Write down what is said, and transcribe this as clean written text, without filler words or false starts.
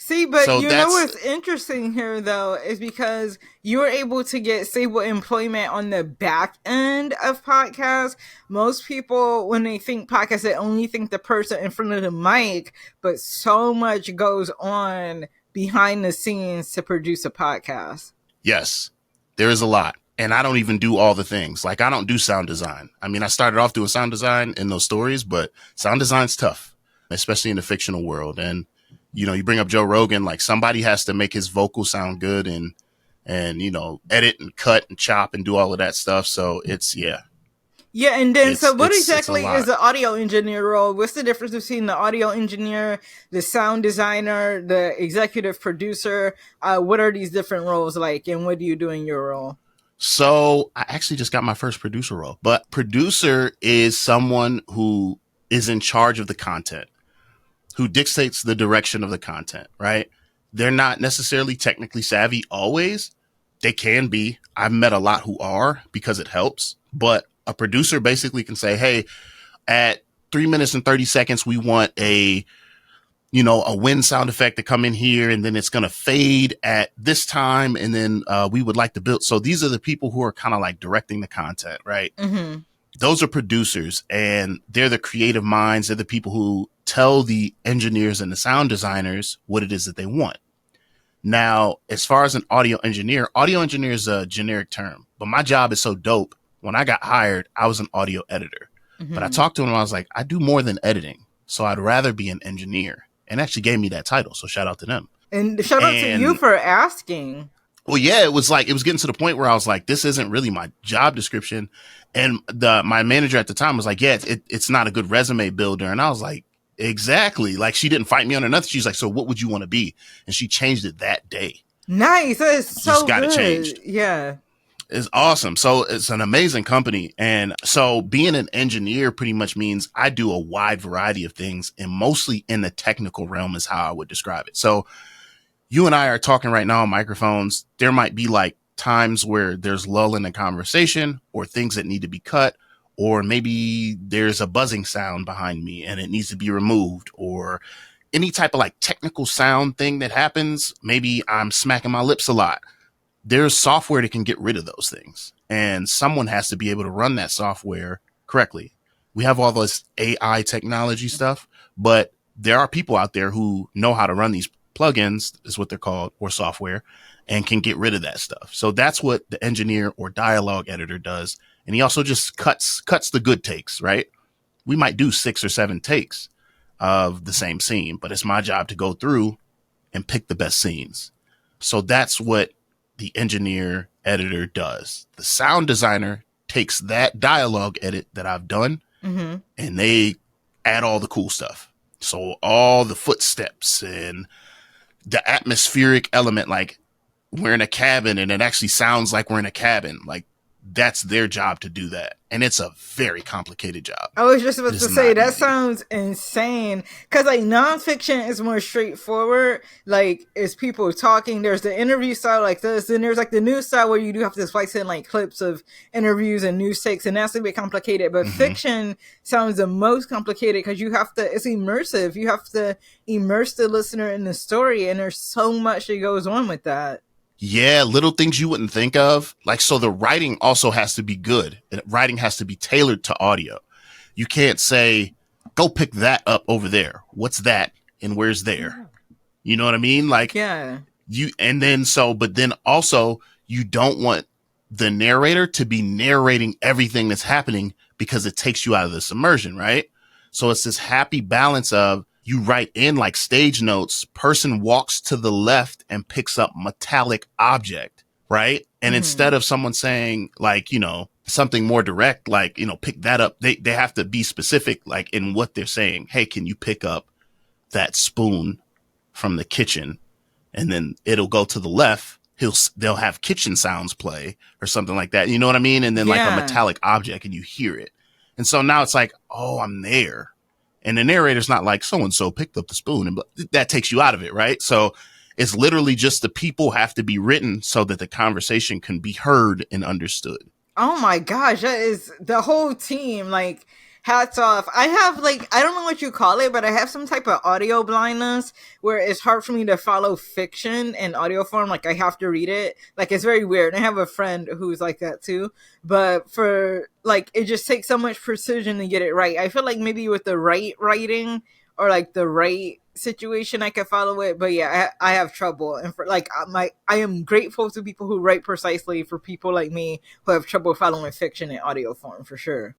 See, but So you know that's what's interesting here, though, is because you were able to get stable employment on the back end of podcasts. Most people, when they think podcast, they only think the person in front of the mic, but so much goes on behind the scenes to produce a podcast. yes, there is a lot. And I don't even do all the things. Like I don't do sound design. I mean, I started off doing sound design in those stories, but sound design's tough, especially in the fictional world. And, you know, you bring up Joe Rogan, like somebody has to make his vocal sound good and, you know, edit and cut and chop and do all of that stuff. So it's, yeah, Yeah, and then so what it's a exactly is lot. the audio engineer role? What's the difference between the audio engineer, the sound designer, the executive producer? What are these different roles like, and what do you do in your role? So I actually just got my first producer role, but producer is someone who is in charge of the content, who dictates the direction of the content, right? They're not necessarily technically savvy always. They can be. I've met a lot who are because it helps, but a producer basically can say, hey, at 3 minutes and 30 seconds, we want a wind sound effect to come in here and then it's going to fade at this time. And then we would like to build. So these are the people who are kind of like directing the content, right? Mm-hmm. Those are producers and they're the creative minds. They're the people who tell the engineers and the sound designers what it is that they want. Now, as far as an audio engineer is a generic term, but my job is so dope. When I got hired, I was an audio editor, but I Mm-hmm. talked to him and I was like, I do more than editing. So I'd rather be an engineer and actually gave me that title. So shout out to them. And shout out to you And for asking. well, yeah, it was getting to the point where I was like, this isn't really my job description. And my manager at the time was like, yeah, it's not a good resume builder. And I was like, exactly. Like she didn't fight me on or nothing. She's like, so what would you want to be? And she changed it that day. Nice. That is Just so got it good. changed. Yeah. It's awesome. So it's an amazing company. And so being an engineer pretty much means I do a wide variety of things and mostly in the technical realm is how I would describe it. So you and I are talking right now on microphones. There might be like times where there's lull in the conversation or things that need to be cut, or maybe there's a buzzing sound behind me and it needs to be removed, or any type of like technical sound thing that happens. Maybe I'm smacking my lips a lot. There's software that can get rid of those things. And someone has to be able to run that software correctly. We have all this AI technology stuff, but there are people out there who know how to run these plugins, is what they're called, or software, and can get rid of that stuff. So that's what the engineer or dialogue editor does. And he also just cuts the good takes, right? We might do 6 or 7 takes of the same scene, but it's my job to go through and pick the best scenes. So that's what the engineer editor does. The sound designer takes that dialogue edit that I've done Mm-hmm. and they add all the cool stuff. So all the footsteps and the atmospheric element, like we're in a cabin and it actually sounds like we're in a cabin. Like that's their job to do that. And it's a very complicated job. I was just about It to is say not that easy. sounds insane because like nonfiction is more straightforward. Like it's people talking. There's the interview style like this, and there's like the news style where you do have to splice in like clips of interviews and news takes, and that's a bit complicated. But Mm-hmm. fiction sounds the most complicated because you have to. It's immersive. You have to immerse the listener in the story, and there's so much that goes on with that. Yeah, little things you wouldn't think of. Like, so the writing also has to be good. Writing has to be tailored to audio. You can't say, go pick that up over there. What's that? And where's there? You know what I mean? Like Yeah. but then also you don't want the narrator to be narrating everything that's happening because it takes you out of this immersion, right? So it's this happy balance of you write in like stage notes, person walks to the left and picks up metallic object, right? And Mm-hmm. instead of someone saying like, something more direct, like, pick that up, they have to be specific, like in what they're saying. Hey, can you pick up that spoon from the kitchen? And then it'll go to the left. They'll have kitchen sounds play or something like that. You know what I mean? And then like a Yeah. metallic object and you hear it. And so now it's like, oh, I'm there. And the narrator's not like so and so picked up the spoon and that takes you out of it, right? So it's literally just the people have to be written so that the conversation can be heard and understood. Oh my gosh, that is the whole team. Like hats off. I have like, I don't know what you call it, but I have some type of audio blindness where it's hard for me to follow fiction in audio form. Like I have to read it. Like it's very weird. I have a friend who's like that too. But for like, it just takes so much precision to get it right. I feel like maybe with the right writing or like the right situation I could follow it, but yeah, I have trouble. And for like I am grateful to people who write precisely, for people like me who have trouble following fiction in audio form, for sure.